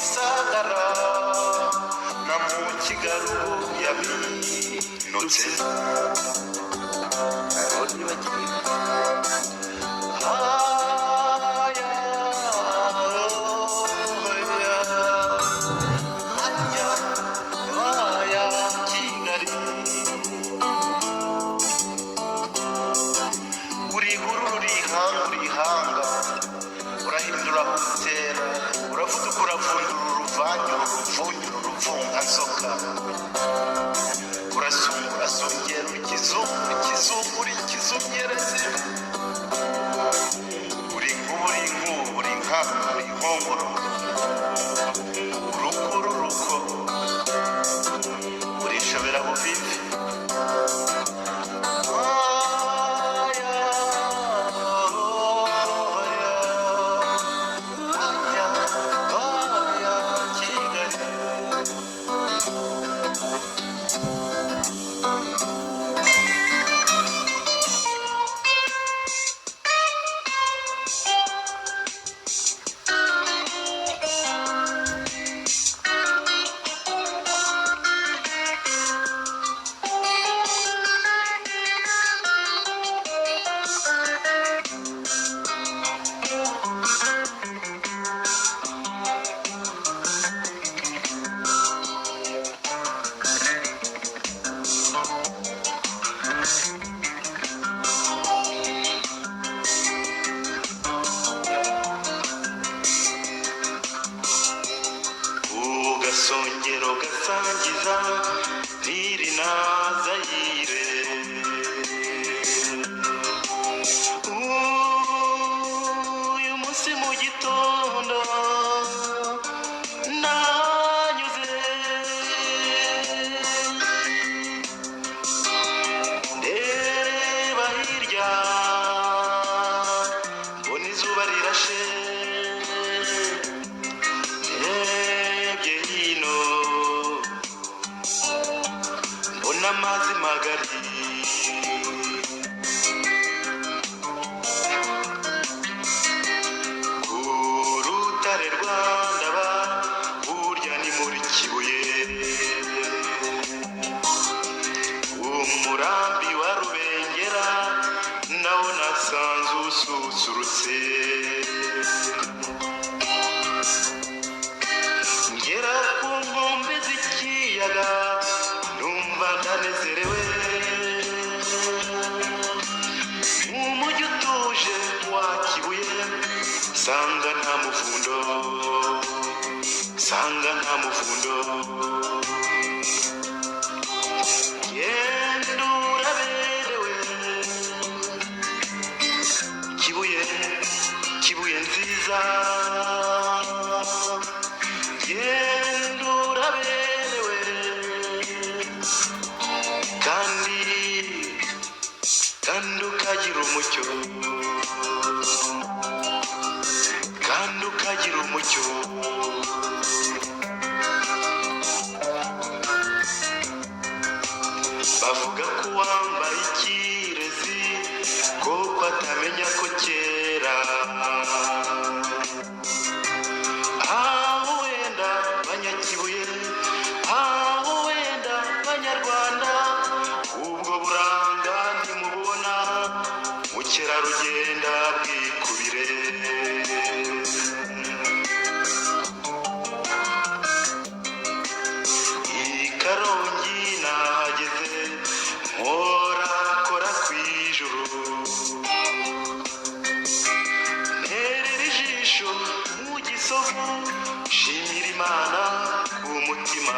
Sagara Kigali yaminutse urahindura gutera uravuduka uravundura uruvange uruvungira uruvunganzoka urasungura songera ikizungura ikizungereze uri inkuba uri inkuba uri inkangu uri inkongoro uruko urishabera buvivi Songero gasangiza ntirinaza yire uyu munsi mu gitondo nanyuze ndeba hirya mbona izuba rirashe amazi magari ku rutare rwa Ndaba burya ni muri Kibuye umurambi wa Rubengera nawo nasanze ususurutse ngera ku nkombe z'ikiyaga ndanezerewe umujyi utuje wa Kibuye sanga nta muvundo genda uraberewe Kibuye nziza genda uraberewe kandi ukagira umucyo bavuga ko wambaye ikirezi koko atamenya ko kera aho wenda Banyakibuye aho wenda Banyarwanda ubwo buranga ntimubona mukerarugenda bwikubire i Karongi nahageze kora kw'ijuru nterera ijisho mu Gisovu shimira Imana ku mutima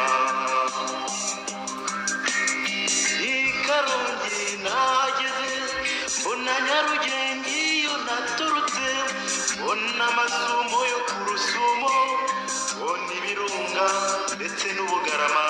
i Karongi nahageze mbona Nyarugenge iyo naturutse mbona amasumo yo ku Rusumo mbona ibirunga ndetse n'Ubugarama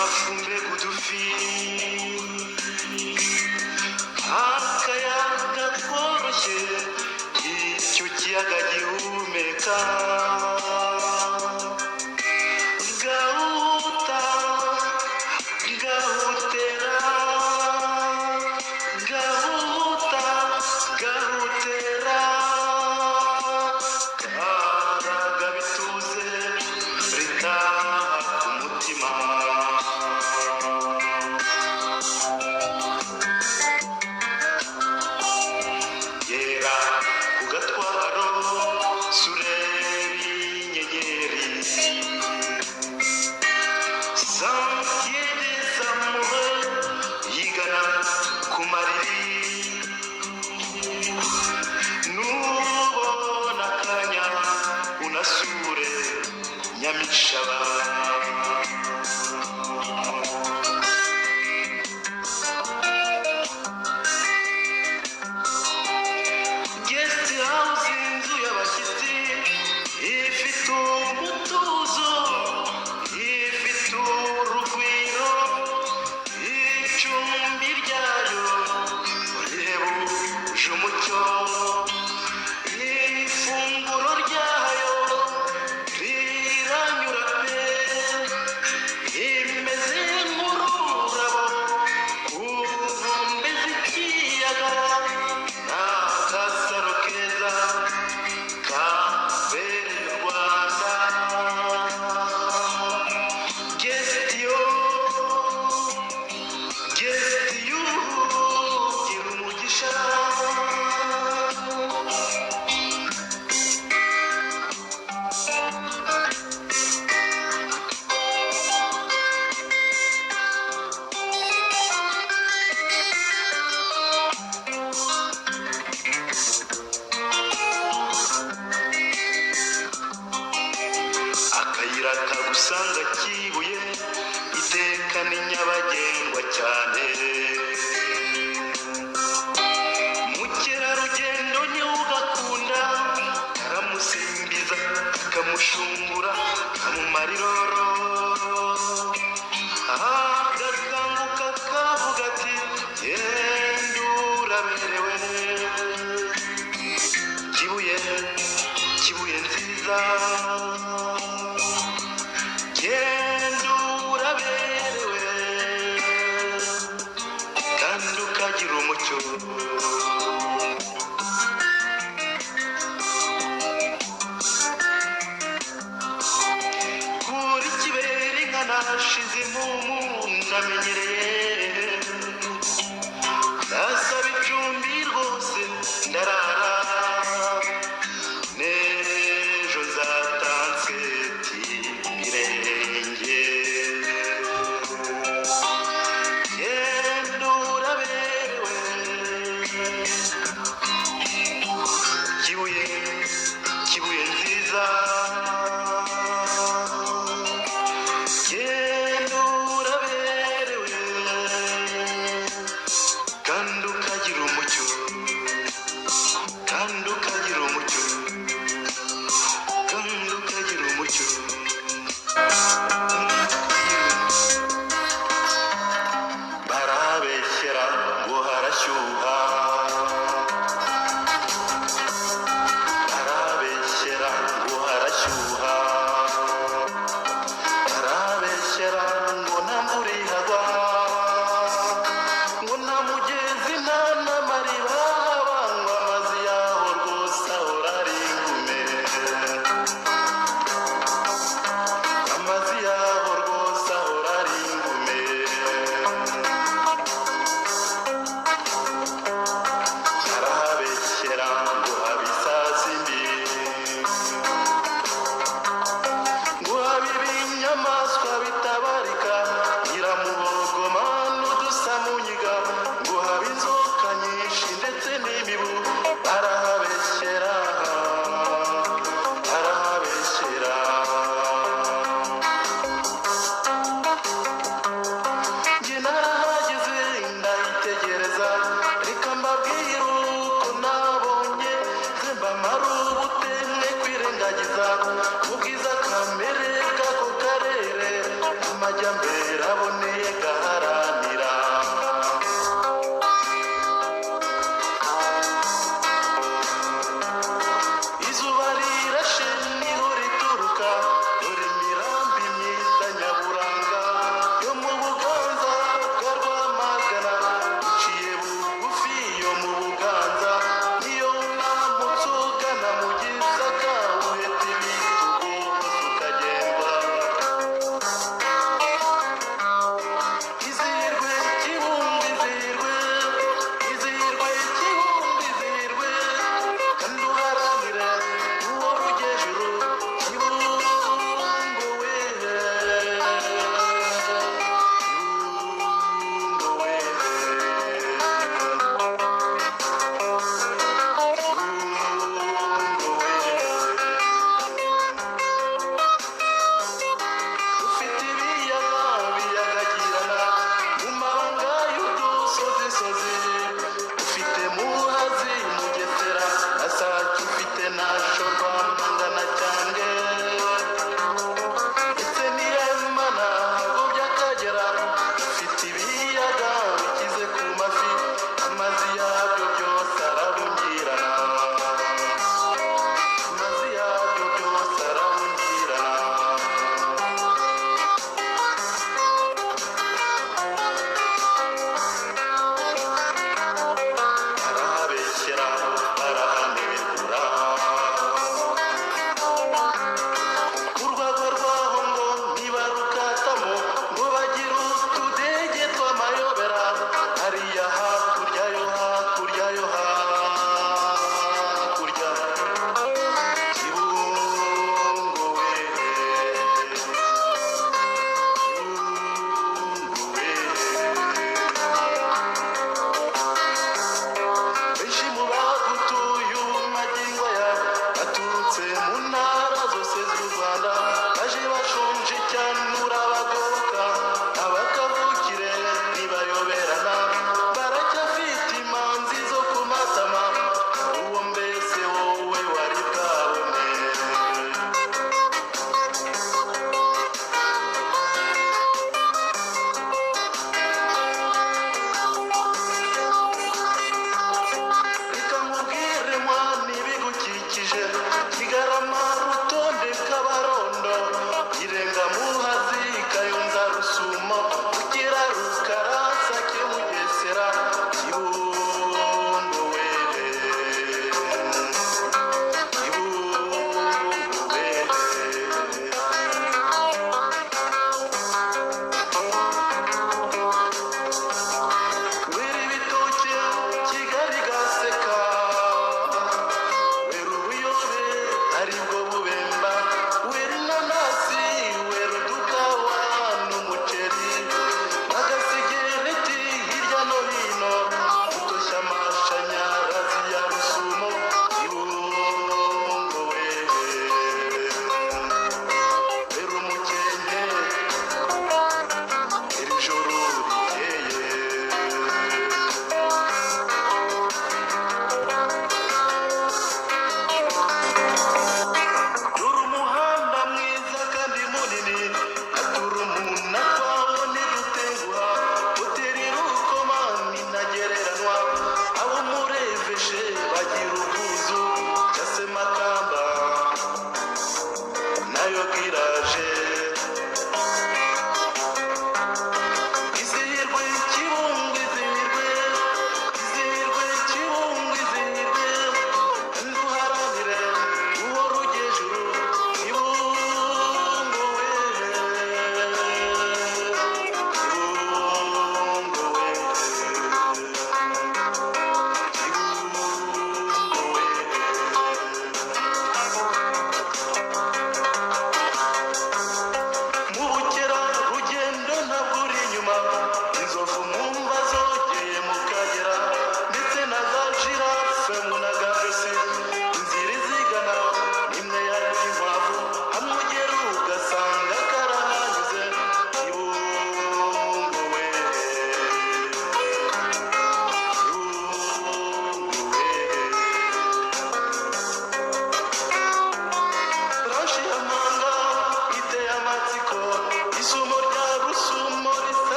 amafumbe gudufi akayaga koroshye icyo kiyaga gihumeka gahuta gahutera gahuta gahutera karaga bituze ritaha ku mutima yera ku gatwaro sureri inyenyeri Sentier des amoureux yigana ku mariri nubona akanya unasure Nyamishaba guest house inzu y'abashyitsi ifite umutuzo ifite urugwiro icumbi ryayo rihebuje umucyo ifunguro ryayo riranyura pe imeze nk'ururabo ku nkombe z'ikiyaga n'akasaro keza kabereye u Rwanda gestiyo gira umugisha akayira kagusanga Kibuye iteka ni nyabagendwa cyane mukerarugendo niwe ugakunda karamusimbiza kamushungura kamumara iroro agakanguka kavuga ati genda uraberewe Kibuye Kibuye nziza genda uraberewe kandi ukagira umucyo kuri kibera inka nashize impumu ndamenyereye ndasaba icumbi rwose ndarara n'ejo nzatanse ibirenge genda uraberewe Kibuye Kibuye nziza genda uraberewe kandi ukagira umucyo kandi ukagira umucyo kandi ukagira umucyo barabeshyera ngo harashyuha barabeshyera ngo harashyuha barabeshyera ngo nta mvura ihagwa ngo nta mugezi nta n'amariba banywa amazi yaho rwose ahora ari ingume amazi yaho rwose ahora ari ingume arahabeshyera ngo habe isazi mbi ngo habe ibinyamaswa bitabarika nyiramuhogoma n'udusamunyiga ngo habe inzoka nyinshi ndetse n'imibu arahabeshyera arahabeshyera njye narahageze ndayitegereza reka mbabwire uko nabonye mbamara ubutemwe kwirengagiza ubwiza kamere k'ako karere amajyambere aboneye gaharanira. Izuba rirashe niho rituruka, dore imirambi myiza nyaburanga yo mu Buganza bwa Rwamagana, iciye bugufi yo mu Buganza, niyo unamutse ugana mu Gisaka uheta ibitugu hose ukagenda.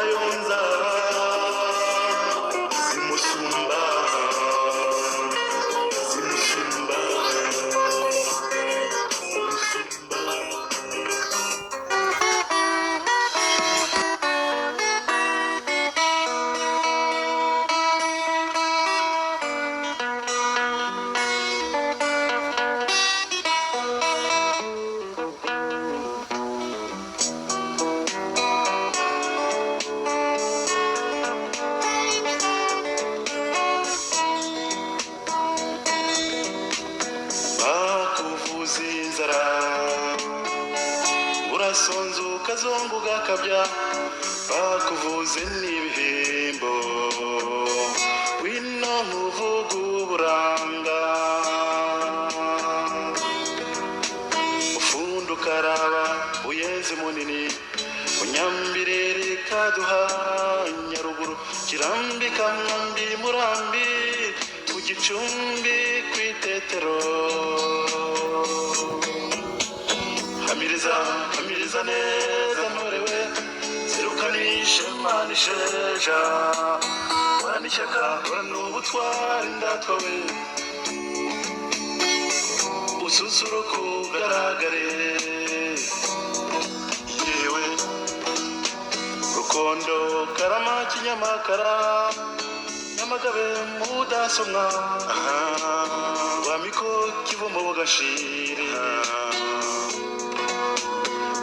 kayonza zimusumba zimusumba bakuvuza inzara urasonza ukazonga ugakabya bakuvuze n'ibihembo wino muvuga uburanga ufunda ukaraba uyenze munini unyambirere kaduha nyaruguru kirambika mwambi murambi ku gicumbi kwitetero hamiriza neza ntorewe zirukanishe manisheja warana ishyaka warana ubutwari ndatwawe ususuruka ugaragare yewe rukondo karama kinyamakara nyamagabe mudasomwa wamiko kivumo bugashire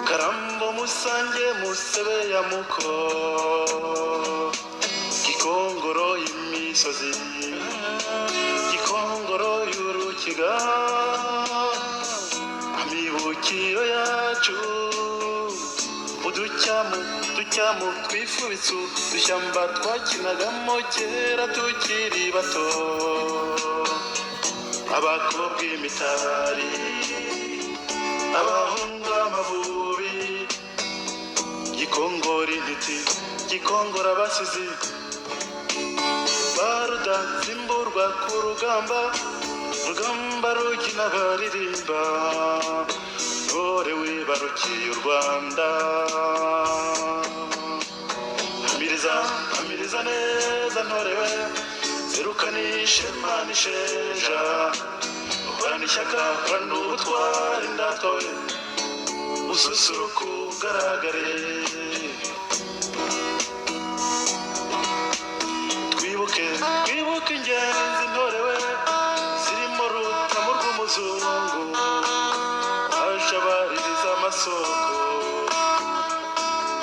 karambo musange musebe ya muko gikongoro y'imisozi gikongoro y'urukiga amibukiro yacu uducyamu twifubitsu dushyamba twakinagamo kera tukiri bato abakobwa imitari abahungu amavubi gikongora intiti gikongora abasizi barudazimburwa ku rugamba rugina baririmba ntore wibarukiye u Rwanda hamiriza neza ntorewe zirukanishe manisheja uhorana ishyaka uhorana ubutwari ndatwawe ususuruka ugaragare twibuke ingenzi ntorewe zirimo rutamu rw'umuzungu ajabaririza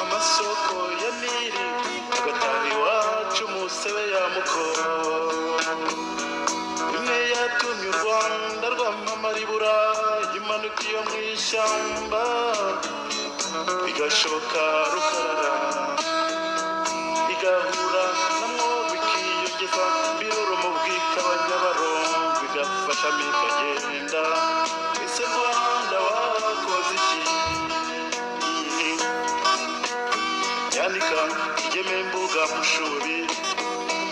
amasoko ya Nili agataha iwacu musebe ya muko imwe yatumye u Rwanda rwamamara ibura imanuka iyo mu ishyamba bigashoka rukarara igahura namwo bikiyongeza mbiroro mu bw'ikabanyabarongo bigafasha mikagenda ese Rwanda wakoze iki yandika igeme mbuga mushubi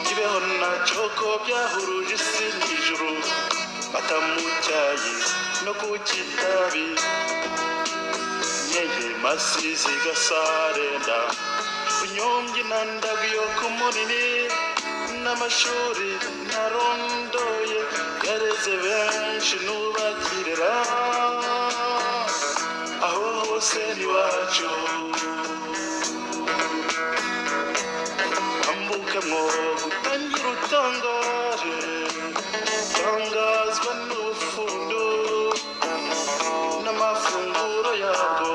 kibeho na cyoko byahuruje isi n'ijuru mata mu cyayi no ku kitabi nyenye masizi gasarenda unyombye nandagiyo ku munini n'amashuri narondoye yareze benshi nubakirera aho hose n'iwacu ambukemwo gutangira utangaje tangazwa n'ubufundo n'amafunguro yabwo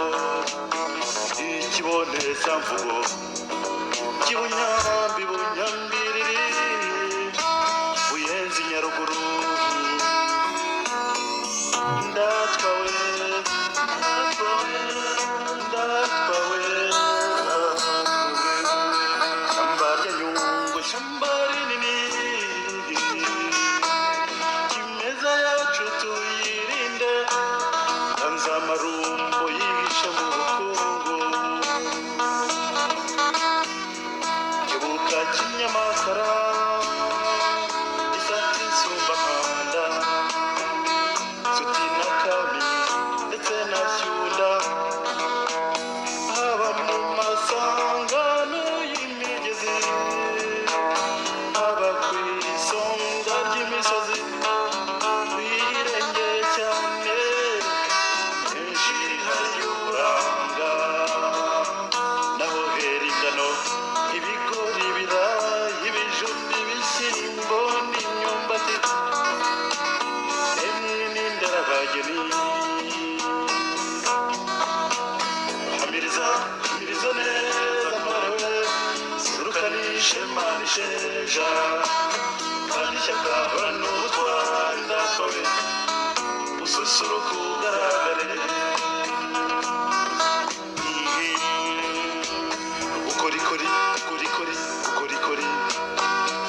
ikibonezamvugo bunyambiriri buyenzi nyaruguru ndatwawe shamba rya Nyungwe shamba rinini kimeza yacu tuyirinde tanza amarumbo yihishe mu bukungu isheja kandi ishyaka horana ubutwari twawe ususuruka ugaragare ukorikori ukorikori ukorikori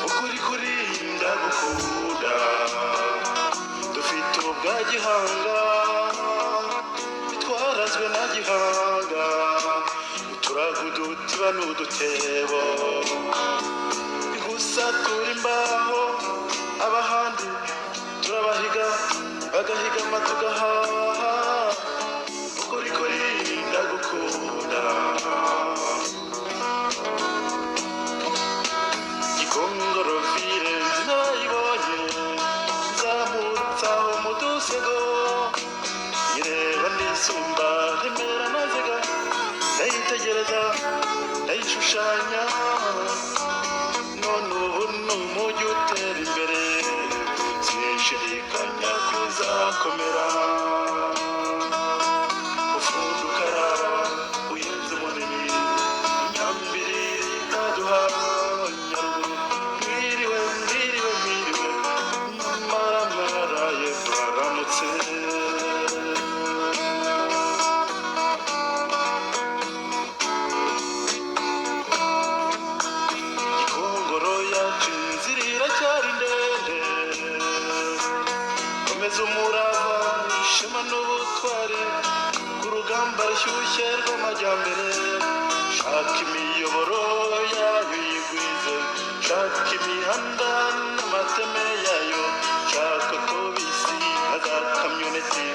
ukorikori ndagukunda dufite ubwa gihanga bitwarazwe na gihanga uturago udutiba n'udutebo gusa turi imbaho abahandi turabahiga bagahigama tugahaha ukorikori ndagukunda gikongoro vire nayibonye nzamutse aho mu dusego ireba ndisumba remera nazega ndayitegereza ndayishushanya none ubu ni umujyi utera imbere sinshidikanya kuzakomera ufundi ukaraba uyenze munini inyambiri ikaduha nyaruguru mwiriwe mwiriwe mwiriwe mwaraye twaramutse gikongoro yacu inzira iracyari ndende komeza umurava ishema n'ubutwari ku rugamba rushyushye rw'amajyambere shaka imiyoboro yayo yigwize shaka imihanda n'amateme yayo shaka otobisi na za kamyoneti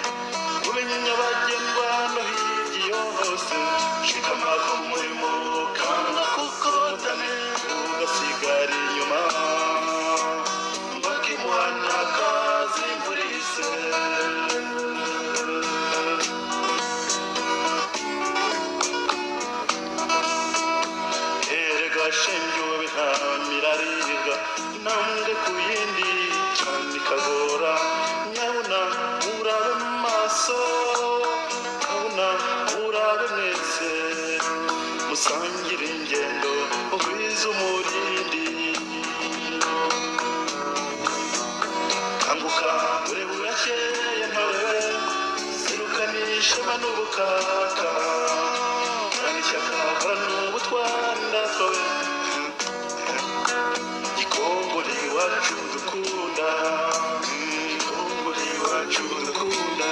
umenye nyabagendwa no hirya iyo hose shikama ku murimo kanga kukotane ugasigara inyuma bakimuhana kazi murise erega shengiwe bihamiraribwa intambwe ku yindi cyane ikagora nyabuna murabe mu maso kabuna murabe mwese musangire ingendo ugwize umurindi kanguka ure burakeye ntore serukana ishema n'ubukaka kandi ishyaka horana ubutwari twawe gikongoro iwacu dukunda gikongoro iwacu dukunda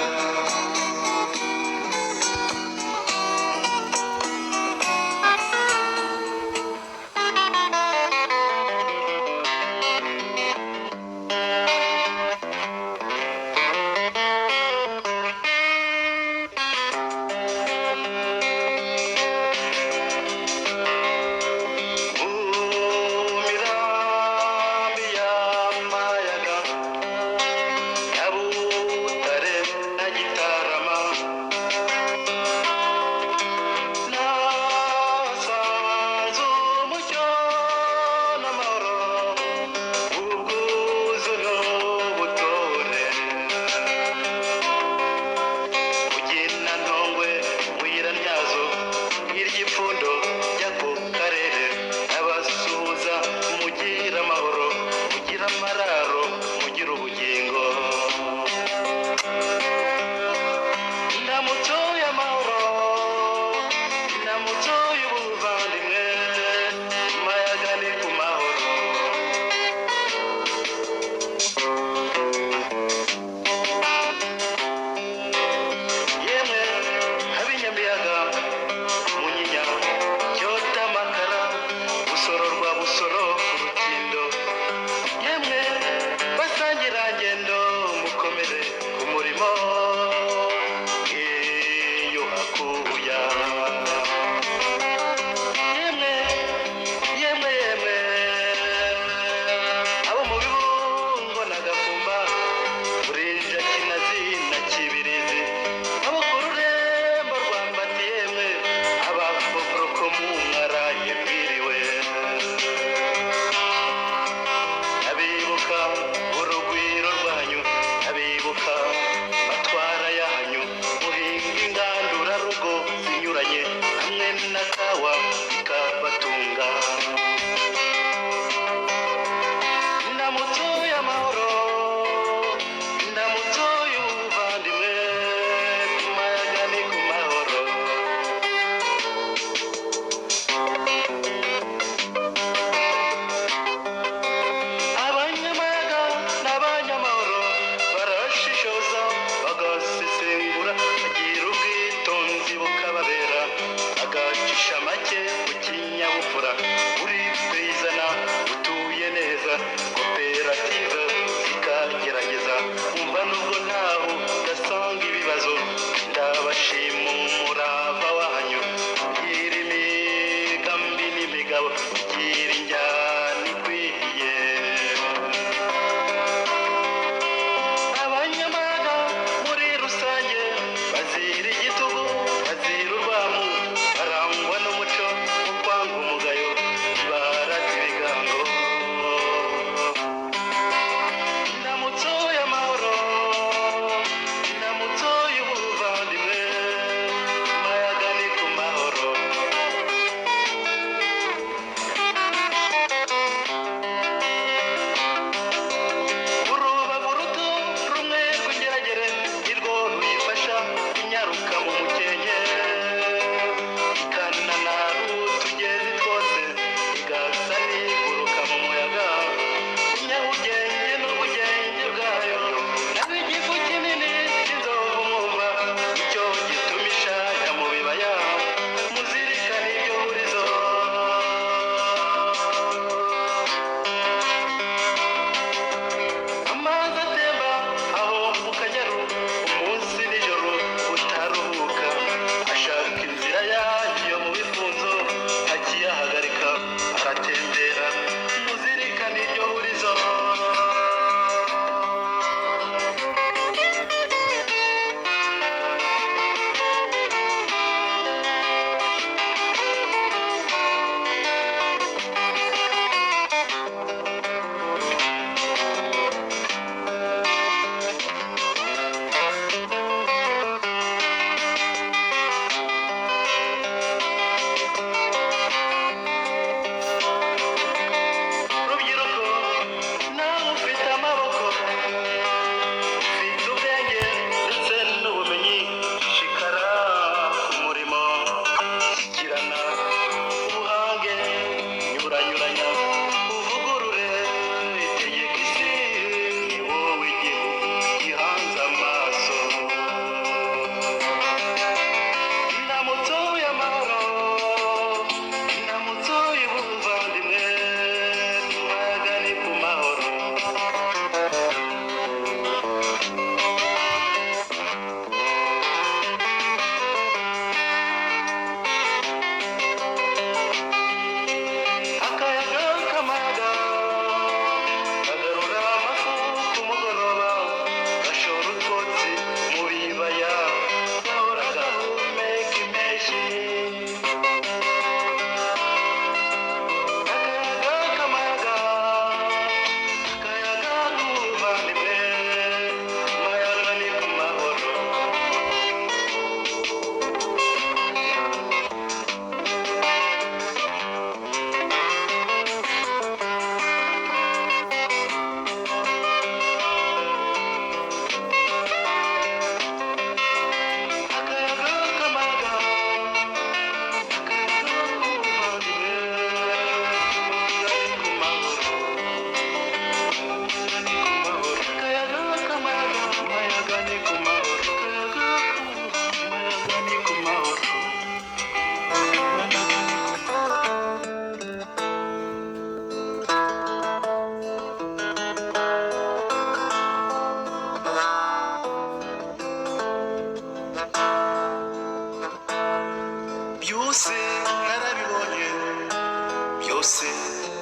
byose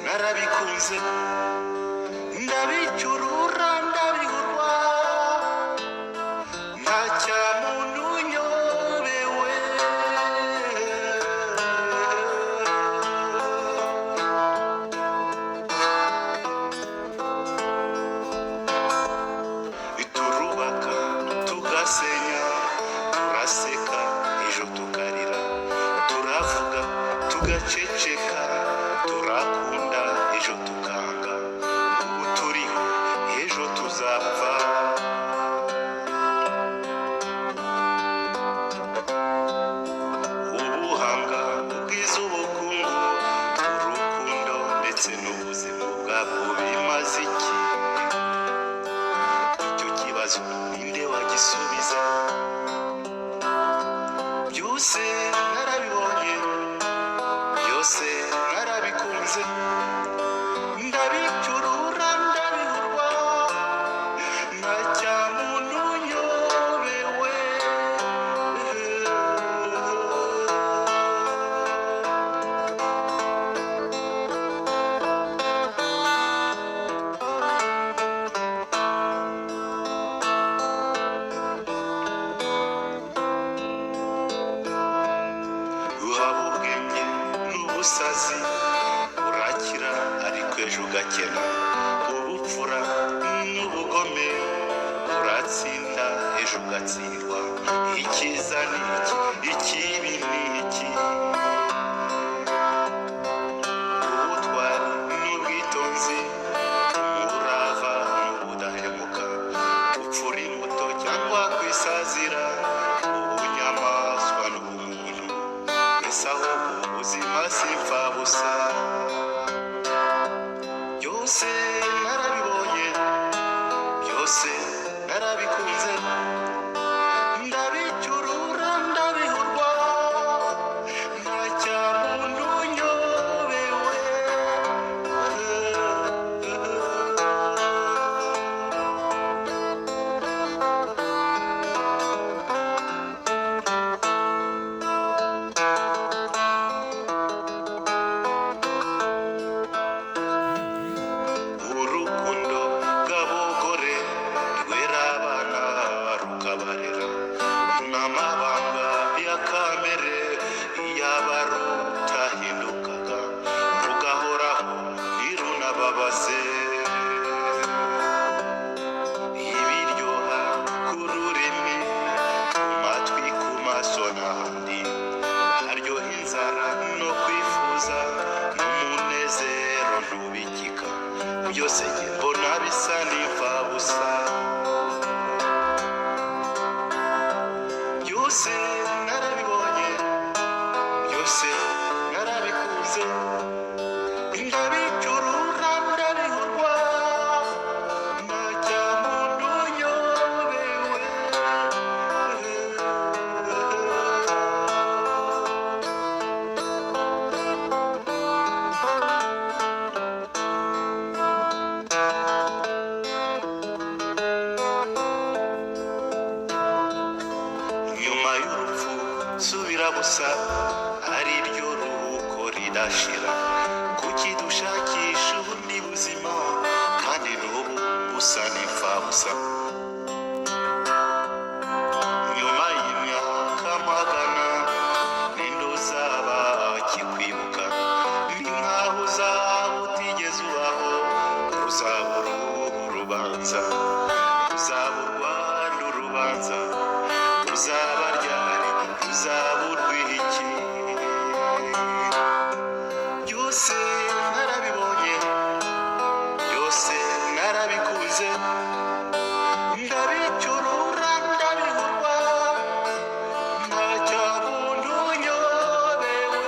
narabikunze ndabicyurura ndabihurwa nta cya muntu unyobewe turubaka tugasenya turaseka ejo tukarira turavuga tugaceceka turakunda ejo tukanga ubu turiho ejo tuzapfa ubuhanga ubwiza ubukungu urukundo ndetse n'ubuzima bwabwo bimaze iki icyo kibazo ninde wagisubiza byose narabibonye byose narabikunze ndabicyurura ndabihurwa nta cya muntu unyobewe uhaba ubwenge n'ubusazi urakira ariko ejo ugakena ubupfura n'ubugome uratsinda ejo ugatsindwa icyiza ni iki ikibi ni iki ubutwari n'ubwitonzi umurava n'ubudahemuka gupfura imbuto cyangwa kwisazira ubunyamaswa n'ubumuntu mbese ahubwo ubuzima si imfabusa byose narabibonye byose narabikunze ndabicyurura ndabihurwa nta cya muntu unyobewe urukundo bw'abagore rwera abana rukabarera n'amabanga ya kamere y'abarutahindukaga rugahoraho ntirunababaze ibiryoha ku rurimi ku matwi ku maso n'ahandi haryoha inzara no kwifuza n'umunezero ntubikika byose njye mbona bisa n'imfabusa byose narabibonye byose narabikunze ndabicyurura ndabihurwa nta cya muntu unyobewe nyuma y'urupfu subira busa ari ryo ruhuko ridashira kuki dushakisha ubundi buzima kandi n'ubu busa n'imfabusa nyuma y'imyaka magana ninde uzaba akikwibuka ni nkaho uzaba utigeze ubaho ruzaba uruhu rubanza ruzaba urwanda urubanza ruzaba ryari ruzaba urw'iki byose narabibonye byose narabikunze ndabicyurura ndabihurwa nta cya muntu unyobewe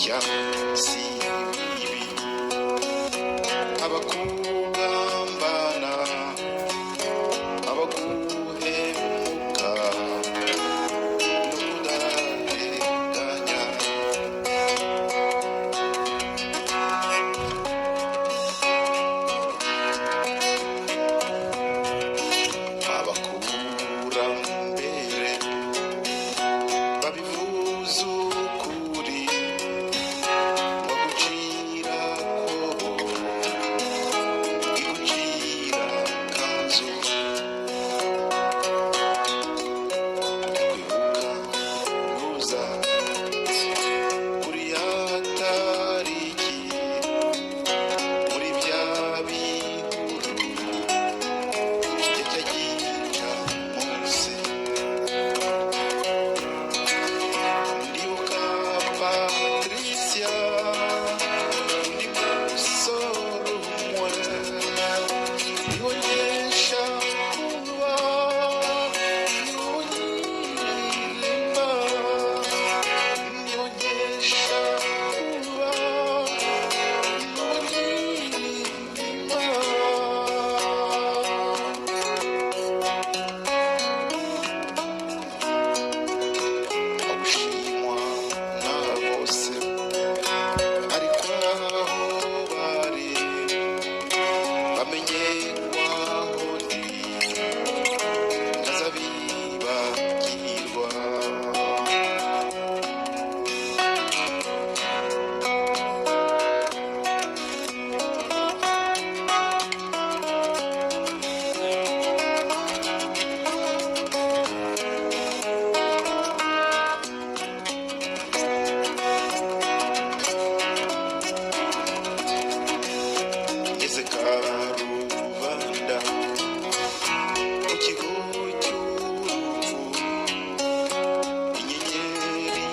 gushya si bibi abakugambana abaguhemuka n'ukudateganya abakurambere babivuze ukuri bagucira ko igucira kanzu kwibuka ruza kuri ya tariki muri bya bihuru gica munsi ndibuka Patricia undi musore umwe niwonyesha kuba niwonyirima niwonyesha kuba niwonyirima agushimwa na bose ariko aho bari bamenye kwaho ndi ntazabibagirwa ngeze Karubanda mu kigo cy'urupfu inyenyeri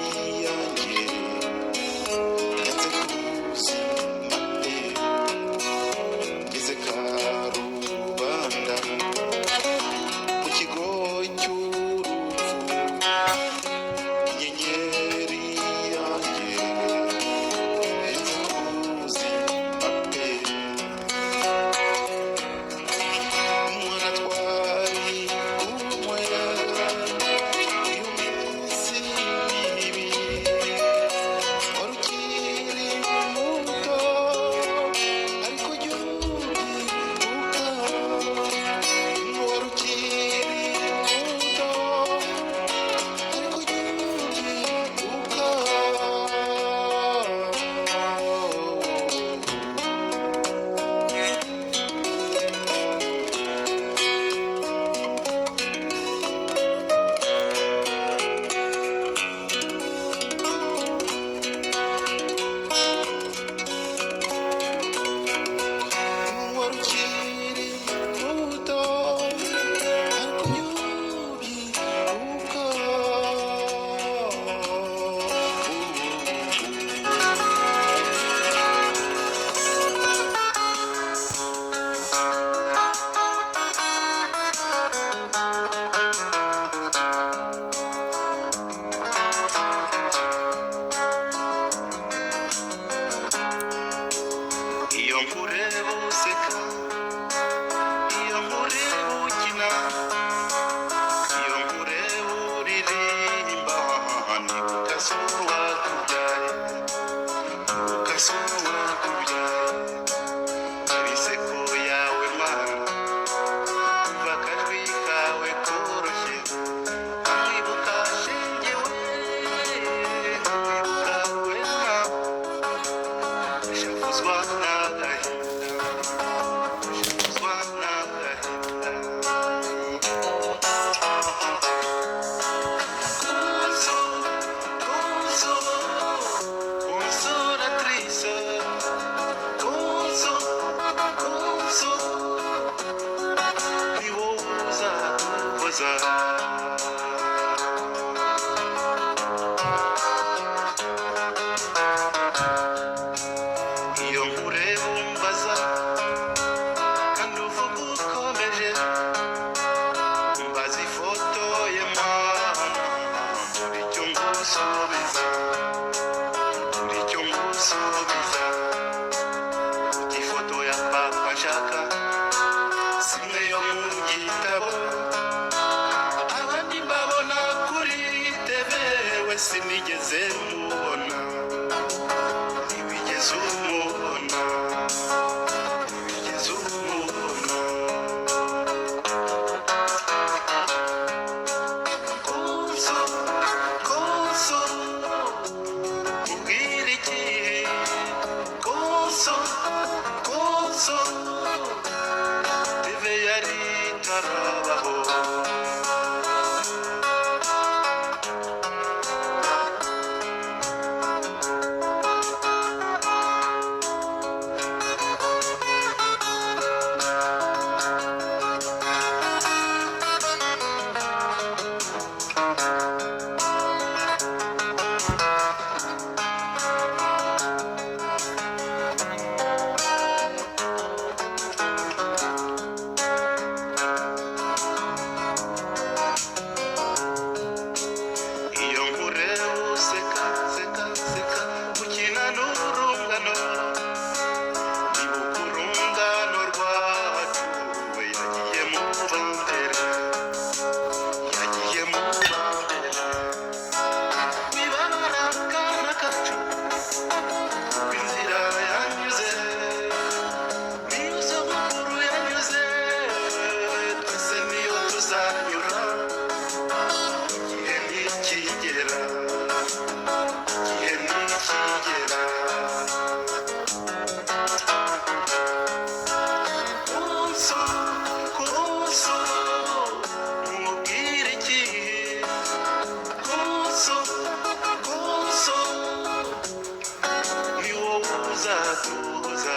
yanjye yanze kuzima pe ngeze Karubanda mu kigo cy'urupfu inyenyeri yanjye yanze kuzima pe umwana twari kumwe iyo minsi mibi wari ukiri muto ariko jya uribuka wari ukiri muto ariko jya uribuka wari ukiri muto ariko jya iyo nkureba useka iyo nkureba ukina iyo nkureba uririmba nibuka so watubyaye nibuka so watubyaye ibiseko yawe mana umva akajwi kawe koroshye nkibuka shengewe nkibuka wena shafuzwa n'agahinda shafuzwa n'agahinda Conso, conso, consolatrice Conso, conso ni wowe uzatuhoza iyo nkureba umbaza kandi uvuga ukomeje mbaza ifoto ye mwana buri cyo ngusubiza buri cyo sinigeze mubona ntibigeze umubona ntibigeze umubona konso konso ubwira iki konso konso teve yari itarabaho iyo nkureba useka seka seka ukina n'urungano ibuka urungano rwacu we yagiye mu bambere yagiye mu bambere wibabara akana kacu inzira yanyuze niyo sogokuru yanyuze twese niyo tuzanyura igihe nikigera igihe nikigera konso konso mubwire iki konso konso ni wowe uzatuza